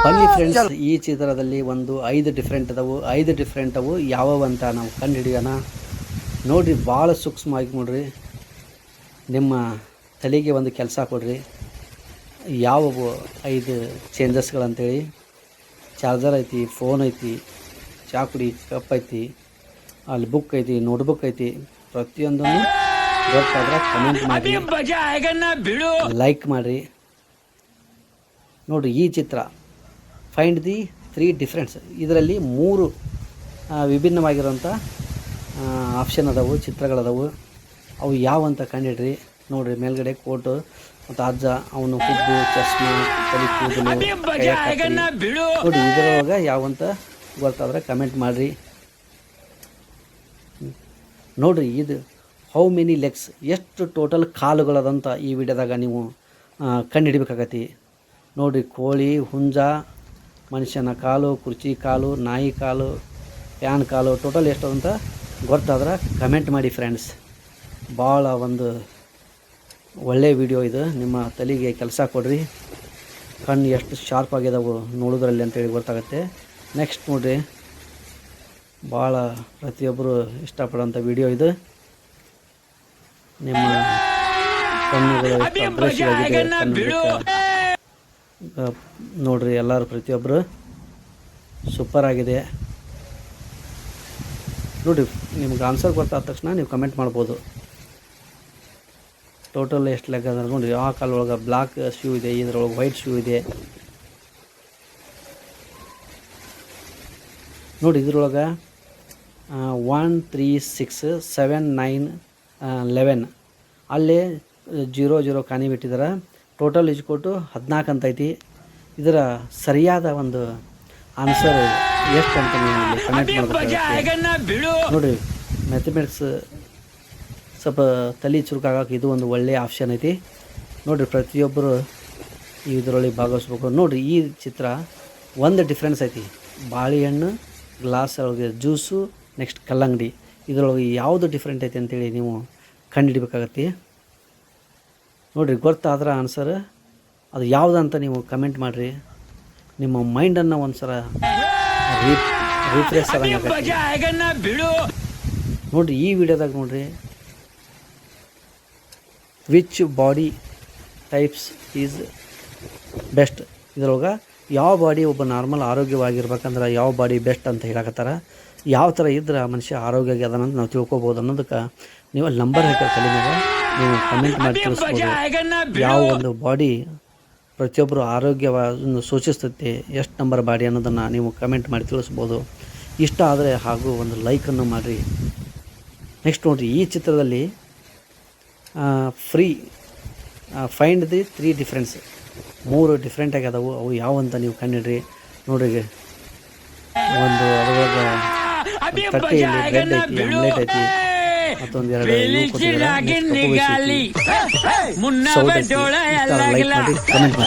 ಬನ್ನಿ ಫ್ರೆಂಡ್ಸ್, ಈ ಚಿತ್ರದಲ್ಲಿ ಒಂದು 5 ಡಿಫ್ರೆಂಟ್ ಅವು ಯಾವವು ಅಂತ ನಾವು ಕಂಡು ಹಿಡಿಯೋಣ. ನೋಡಿರಿ, ಭಾಳ ಸೂಕ್ಷ್ಮವಾಗಿ ನೋಡ್ರಿ. ನಿಮ್ಮ ತಲೆಗೆ ಒಂದು ಕೆಲಸ ಕೊಡ್ರಿ, ಯಾವುವು 5 ಚೇಂಜಸ್ಗಳಂತೇಳಿ. ಚಾರ್ಜರ್ ಐತಿ, ಫೋನ್ ಐತಿ, ಚಾಕುಡಿ ಕಪ್ ಐತಿ, ಅಲ್ಲಿ ಬುಕ್ ಐತಿ, ನೋಟ್ಬುಕ್ ಐತಿ. ಪ್ರತಿಯೊಂದನ್ನು ಗೊತ್ತಾದ್ರೆ ಕಮೆಂಟ್ ಮಾಡಿ, ಲೈಕ್ ಮಾಡಿರಿ. ನೋಡಿರಿ, ಈ ಚಿತ್ರ ಫೈಂಡ್ ದಿ 3 ಡಿಫ್ರೆನ್ಸ್. ಇದರಲ್ಲಿ 3 ವಿಭಿನ್ನವಾಗಿರುವಂಥ ಆಪ್ಷನ್ ಅದಾವು, ಚಿತ್ರಗಳದಾವು. ಅವು ಯಾವಂತ ಕಂಡಿಡ್ರಿ. ನೋಡಿರಿ, ಮೇಲ್ಗಡೆ ಕೋಟು ಮತ್ತು ಅಜ್ಜ, ಅವನು ಹುಬ್ಬು, ಚಸ್ಮಾ, ತಲೆ ಕೂದಲು, ನೋಡಿ ಇದರೊಳಗೆ ಯಾವಂತ ಗೊತ್ತಾದ್ರೆ ಕಮೆಂಟ್ ಮಾಡಿರಿ. ನೋಡಿರಿ, ಇದು ಹೌ ಮೆನಿ ಲೆಗ್ಸ್, ಎಷ್ಟು ಟೋಟಲ್ ಕಾಲುಗಳದಂತ ಈ ವಿಡಿಯೋದಾಗ ನೀವು ಕಂಡು ಹಿಡಿಬೇಕಾಗತಿ. ನೋಡಿರಿ, ಕೋಳಿ, ಹುಂಜ, ಮನುಷ್ಯನ ಕಾಲು, ಕುರ್ಚಿ ಕಾಲು, ನಾಯಿ ಕಾಲು, ಪ್ಯಾನ್ ಕಾಲು, ಟೋಟಲ್ ಎಷ್ಟು ಅಂತ ಗೊತ್ತಾದ್ರೆ ಕಮೆಂಟ್ ಮಾಡಿ ಫ್ರೆಂಡ್ಸ್. ಭಾಳ ಒಂದು ಒಳ್ಳೆಯ ವಿಡಿಯೋ ಇದು. ನಿಮ್ಮ ತಲೆಗೆ ಕೆಲಸ ಕೊಡ್ರಿ. ಕಣ್ಣು ಎಷ್ಟು ಶಾರ್ಪ್ ಆಗಿದಾವು ನೋಡೋದ್ರಲ್ಲಿ ಅಂತೇಳಿ ಗೊತ್ತಾಗುತ್ತೆ. ನೆಕ್ಸ್ಟ್ ನೋಡಿರಿ, ಭಾಳ ಪ್ರತಿಯೊಬ್ಬರು ಇಷ್ಟಪಡೋಂಥ ವಿಡಿಯೋ ಇದು. ನಿಮ್ಮ ಕಣ್ಣುಗಳು ಅದೃಶ್ಯವಾಗಿದೆ. ನೋಡ್ರಿ, ಎಲ್ಲರೂ ಪ್ರತಿಯೊಬ್ಬರು ಸೂಪರ್ ಆಗಿದೆ. ನೋಡಿ, ನಿಮ್ಗೆ ಆನ್ಸರ್ ಗೊತ್ತಾದ ತಕ್ಷಣ ನೀವು ಕಮೆಂಟ್ ಮಾಡ್ಬೋದು. ಟೋಟಲ್ ಎಷ್ಟು ಲೆಗ್ ಅಂದ್ರೆ ನೋಡಿ, ಆ ಕಾಲೊಳಗೆ ಬ್ಲ್ಯಾಕ್ ಶೂ ಇದೆ, ಇದರೊಳಗೆ ವೈಟ್ ಶೂ ಇದೆ. ನೋಡಿ, ಇದ್ರೊಳಗೆ 1 3 6 7 9 11 ಅಲ್ಲೇ 0 0 ಕಾಣಿ ಬಿಟ್ಟಿದ್ದಾರೆ. ಟೋಟಲ್ ಇಜ್ಕೊಟ್ಟು 14 ಅಂತ ಐತಿ. ಇದರ ಸರಿಯಾದ ಒಂದು ಆನ್ಸರ್ ಎಷ್ಟು ಅಂತ ನೀವು ಕಮೆಂಟ್ ಮಾಡಬೇಕಾಗುತ್ತೆ. ನೋಡಿ, ಮ್ಯಾಥಮೆಟಿಕ್ಸ್ ಸ್ವಲ್ಪ ತಲೆ ಚುರುಕಾಗಕ್ಕೆ ಇದು ಒಂದು ಒಳ್ಳೆಯ ಆಪ್ಷನ್ ಐತಿ. ನೋಡಿರಿ, ಪ್ರತಿಯೊಬ್ಬರು ಇದರೊಳಗೆ ಭಾಗವಹಿಸ್ಬೇಕು. ನೋಡಿರಿ, ಈ ಚಿತ್ರ ಒಂದು ಡಿಫ್ರೆನ್ಸ್ ಐತಿ. ಬಾಳೆಹಣ್ಣು, ಗ್ಲಾಸ್ ಒಳಗೆ ಜ್ಯೂಸು, ನೆಕ್ಸ್ಟ್ ಕಲ್ಲಂಗಡಿ. ಇದರೊಳಗೆ ಯಾವುದು ಡಿಫ್ರೆಂಟ್ ಐತಿ ಅಂತೇಳಿ ನೀವು ಕಂಡುಹಿಡಿಬೇಕಾಗತ್ತೆ. ನೋಡಿರಿ, ಗೊತ್ತಾದ್ರೆ ಆನ್ಸರ್ ಅದು ಯಾವುದಂತ ನೀವು ಕಮೆಂಟ್ ಮಾಡಿರಿ. ನಿಮ್ಮ ಮೈಂಡನ್ನು ಒಂದು ಸಲ ರಿಫ್ರೆಶ್ ಆದಂಗೆ. ನೋಡಿರಿ, ಈ ವಿಡಿಯೋದಾಗ ನೋಡಿರಿ, which body types is best. ಇದರೊಳಗೆ ಯಾವ ಬಾಡಿ ಒಬ್ಬ ನಾರ್ಮಲ್ ಆರೋಗ್ಯವಾಗಿರ್ಬೇಕಂದ್ರೆ ಯಾವ ಬಾಡಿ ಬೆಸ್ಟ್ ಅಂತ ಹೇಳಕತ್ತಾರ. ಯಾವ ಥರ ಇದ್ರೆ ಮನುಷ್ಯ ಆರೋಗ್ಯ ಅದನ್ನಂತ ನಾವು ತಿಳ್ಕೊಬೋದು ಅನ್ನೋದಕ್ಕೆ ನೀವು ಅಲ್ಲಿ ನಂಬರ್ ಹಾಕಿರೋ ತಲೆ ಮೇಲೆ ನೀವು ಕಮೆಂಟ್ ಮಾಡಿ ತಿಳಿಸ್ಬೋದು. ಯಾವ ಒಂದು ಬಾಡಿ ಪ್ರತಿಯೊಬ್ಬರು ಆರೋಗ್ಯವನ್ನು ಸೂಚಿಸ್ತೈತಿ, ಎಷ್ಟು ನಂಬರ್ ಬಾಡಿ ಅನ್ನೋದನ್ನು ನೀವು ಕಮೆಂಟ್ ಮಾಡಿ ತಿಳಿಸ್ಬೋದು. ಇಷ್ಟ ಆದರೆ ಹಾಗೂ ಒಂದು ಲೈಕನ್ನು ಮಾಡಿರಿ. ನೆಕ್ಸ್ಟ್ ನೋಡಿರಿ, ಈ ಚಿತ್ರದಲ್ಲಿ ಫೈಂಡ್ ದಿ 3 ಡಿಫ್ರೆನ್ಸ್. 3 ಡಿಫ್ರೆಂಟಾಗಿ ಅದಾವು. ಅವು ಯಾವಂತ ನೀವು ಕಂಡಿಡ್ರಿ. ನೋಡ್ರಿ, ಒಂದು ಅದರೊಳಗೆ ತಟ್ಟೆಯಲ್ಲಿ ಬ್ರೆಡ್ ಐತಿ, ಆಮ್ಲೆಟ್ ಐತಿ, ಮತ್ತೊಂದು 2 ಸೌಟ್ ಐತಿ. ಲೈಕ್ ಮಾಡಿ, ಕಮೆಂಟ್ ಮಾಡಿ.